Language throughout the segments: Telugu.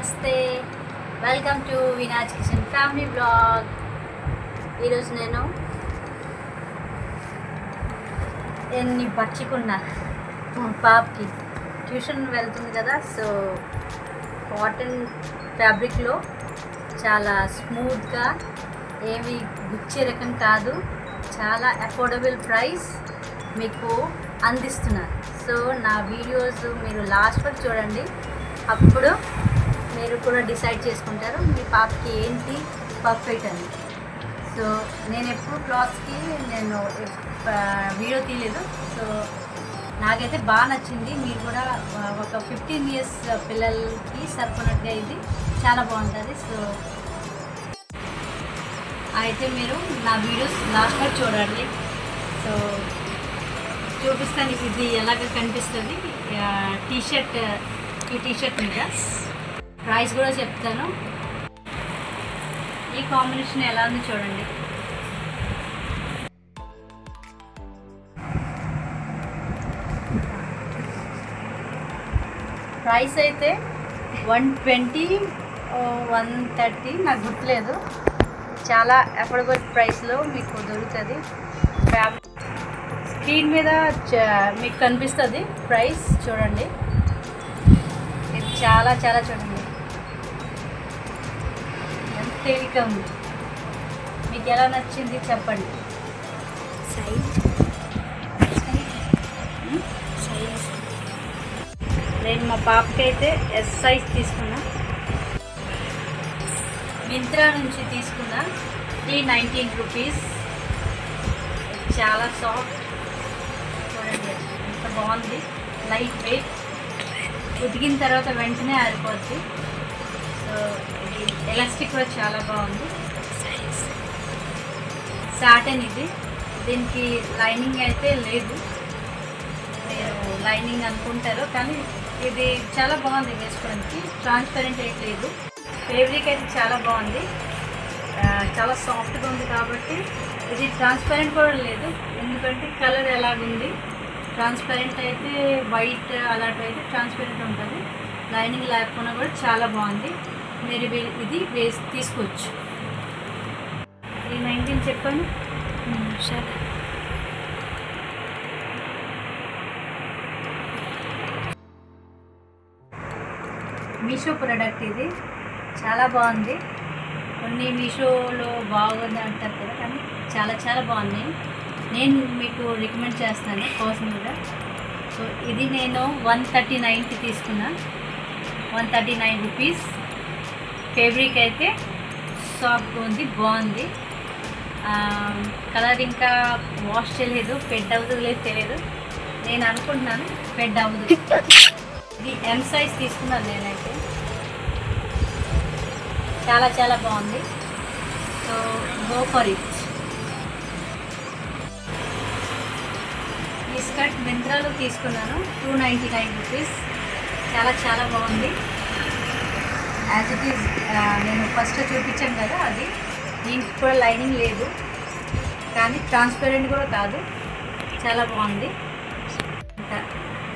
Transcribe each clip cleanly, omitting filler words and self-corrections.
నమస్తే, welcome to Vinaj's kitchen family blog. ఈరోజు నేను ఎన్ని పచ్చికున్నా పాపకి ట్యూషన్ వెళ్తుంది కదా, సో కాటన్ ఫ్యాబ్రిక్లో చాలా స్మూత్గా, ఏమి గుచ్చే రకం కాదు, చాలా అఫోర్డబుల్ ప్రైస్ మీకు అందిస్తున్నాను. సో నా వీడియోస్ మీరు లాస్ట్ వరకు చూడండి, అప్పుడు మీరు కూడా డిసైడ్ చేసుకుంటారు మీ పాపకి ఏంటి పర్ఫెక్ట్ అని. సో నేను ఎప్పుడు క్లాత్స్కి నేను వీడియో తీయలేదు, సో నాకైతే బాగా నచ్చింది. మీరు కూడా ఒక 15 years పిల్లలకి సరిపోయినట్టుగా ఇది చాలా బాగుంటుంది. సో అయితే మీరు నా వీడియోస్ లాస్ట్ వరకు చూడండి. సో చూపిస్తాను ఇది ఎలాగ కనిపిస్తుంది. ఈ టీషర్ట్ మీద ప్రైస్ కూడా చెప్తాను. ఈ కాంబినేషన్ ఎలా ఉంది చూడండి. ప్రైస్ అయితే 120 130 నాకు గుర్తులేదు. చాలా అఫోర్డబుల్ ప్రైస్లో మీకు దొరుకుతుంది. స్క్రీన్ మీద మీకు కనిపిస్తుంది ప్రైస్, చూడండి. ఇది చాలా చాలా చూడండి ఎంత తేలిక ఉంది. మీకు ఎలా నచ్చింది చెప్పండి. నేను మా పాపకి అయితే ఎస్ సైజ్ తీసుకున్నా, మింత్రా నుంచి తీసుకున్నా. 319 రూపీస్. చాలా సాఫ్ట్, చూడండి ఎంత బాగుంది. లైట్ వెయిట్, ఉతికిన తర్వాత వెంటనే ఆరిపోద్ది. సో ఇది ఎలాస్టిక్ కూడా చాలా బాగుంది. సాటన్ ఇది, దీనికి లైనింగ్ అయితే లేదు. మీరు లైనింగ్ అనుకుంటారు, కానీ ఇది చాలా బాగుంది వేసుకోవడానికి. ట్రాన్స్పరెంట్ అయితే లేదు. ఫ్యాబ్రిక్ అయితే చాలా బాగుంది, చాలా సాఫ్ట్గా ఉంది. కాబట్టి ఇది ట్రాన్స్పరెంట్ కూడా లేదు, ఎందుకంటే కలర్ ఎలాగుంది. ట్రాన్స్పరెంట్ అయితే వైట్ అలాంటివి అయితే ట్రాన్స్పరెంట్ ఉంటుంది. లైనింగ్ లేకపోయినా కూడా చాలా బాగుంది. మీరు ఇది తీసుకోవచ్చు. 319 చెప్పాను. సరే, మీషో ప్రోడక్ట్ ఇది చాలా బాగుంది. కొన్ని మీషోలో బాగుంది అంటారు కదా, కానీ చాలా చాలా బాగున్నాయి. నేను మీకు రికమెండ్ చేస్తాను కాస్ట్ మీద. సో ఇది నేను 139కి తీసుకున్నా, 139 రూపీస్. ఫ్యాబ్రిక్ అయితే సాఫ్ట్గా ఉంది, బాగుంది. కలర్ ఇంకా వాష్ చేయలేదు, ఫెడ్ అవుతుంది లేదు తెలియదు. నేను అనుకుంటున్నాను ఫెడ్ అవ్వదు. ఇది ఎం సైజ్ తీసుకున్నాను నేనైతే. చాలా చాలా బాగుంది. So go for it. ఈ స్కర్ట్ మింత్రాలో తీసుకున్నాను, 299 రూపీస్. చాలా చాలా బాగుంది. యాజ్ ఇట్ ఈజ్ నేను ఫస్ట్ చూపించాను కదా, అది దీనికి కూడా లైనింగ్ లేదు, కానీ ట్రాన్స్పరెంట్ కూడా కాదు. చాలా బాగుంది, ఇంకా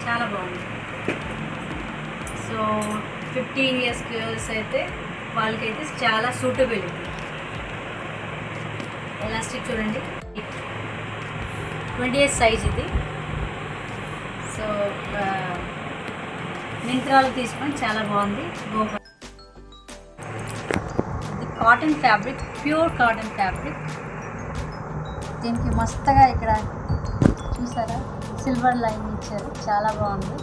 చాలా బాగుంది. సో 15 years గర్ల్స్ అయితే వాళ్ళకైతే చాలా సూటబుల్. ఎలాస్టిక్ చూడండి, 28 సైజ్ ఇది. సో మింత్రాలు తీసుకొని చాలా బాగుంది. ఇది cotton fabric, pure cotton fabric. దీనికి మస్తుగా ఇక్కడ చూసారా సిల్వర్ లైన్ ఇచ్చారు, చాలా బాగుంది.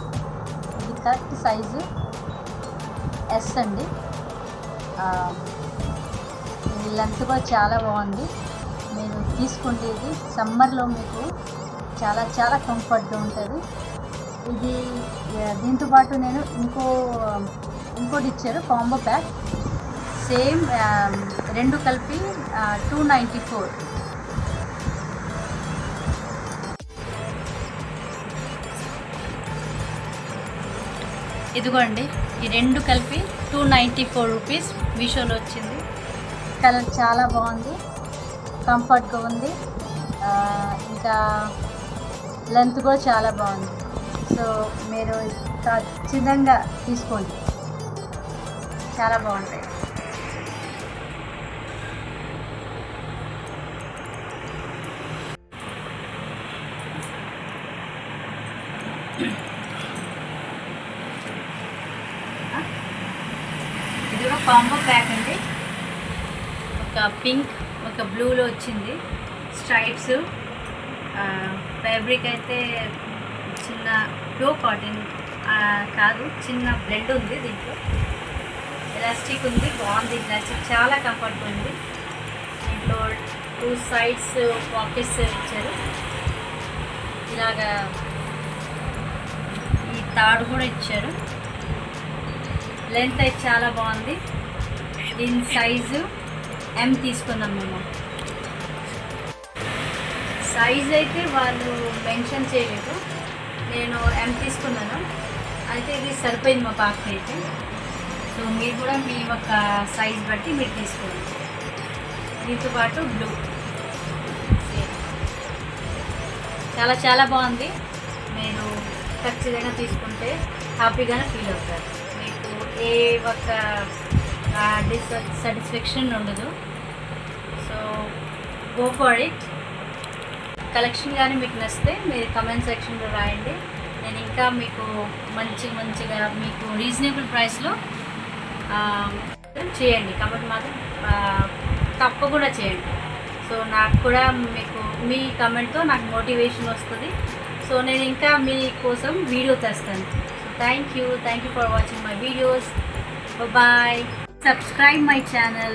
ఇది కరెక్ట్ సైజు ఎస్ అండి. ఇది లెంత్ కూడా చాలా బాగుంది. మీరు తీసుకుంటే ఇది సమ్మర్లో మీకు చాలా చాలా కంఫర్ట్గా ఉంటుంది. ఇది దీంతో పాటు నేను ఇంకోటి ఇచ్చారు కాంబో ప్యాక్, సేమ్ రెండు కలిపి 294. ఇదిగోండి, ఈ రెండు కలిపి 294 రూపీస్ మీషోలో వచ్చింది. కలర్ చాలా బాగుంది, కంఫర్ట్గా ఉంది, ఇంకా లెంత్ కూడా చాలా బాగుంది. సో మీరు ఖచ్చితంగా తీసుకోండి. చాలా బాగుంటాయి. ఇది కూడా కాంబో ప్యాక్ అండి. ఒక పింక్ ఒక బ్లూలో వచ్చింది స్ట్రైప్స్. ఫ్యాబ్రిక్ అయితే చిన్న ప్యో కాటన్ కాదు, చిన్న బ్లెండ్ ఉంది. దీంట్లో ఎలాస్టిక్ ఉంది, బాగుంది. ఎలాస్టిక్ చాలా కంఫర్ట్గా ఉంది. దీంట్లో 2 సైడ్స్ పాకెట్స్ ఇచ్చారు. ఇలాగా ఈ తాడు కూడా ఇచ్చారు. లెంత్ అయితే చాలా బాగుంది. దీని సైజు M తీసుకున్నాం మేము. సైజ్ అయితే వాళ్ళు మెన్షన్ చేయలేదు, నేను M తీసుకున్నాను. అయితే ఇది సరిపోయింది మా పాపకి అయితే. సో మీరు కూడా మీ ఒక సైజ్ బట్టి మీరు తీసుకోండి. దీంతో పాటు బ్లూ చాలా చాలా బాగుంది. మీరు ఖచ్చితంగా తీసుకుంటే హ్యాపీగానే ఫీల్ అవుతారు. మీకు ఏ ఒక డిస్సాటిస్ఫాక్షన్ ఉండదు. So go for it. Collection కానీ మీకు నచ్చితే మీరు కమెంట్ సెక్షన్లో రాయండి. నేను ఇంకా మీకు మంచిగా మీకు రీజనబుల్ ప్రైస్లో చేయండి. కాబట్టి మాత్రం తప్పకుండా చేయండి. సో నాకు కూడా మీకు మీ కమెంట్తో నాకు మోటివేషన్ వస్తుంది. సో నేను ఇంకా మీకోసం వీడియో తెస్తాను. So thank you for watching my videos. Bye bye. Subscribe my channel.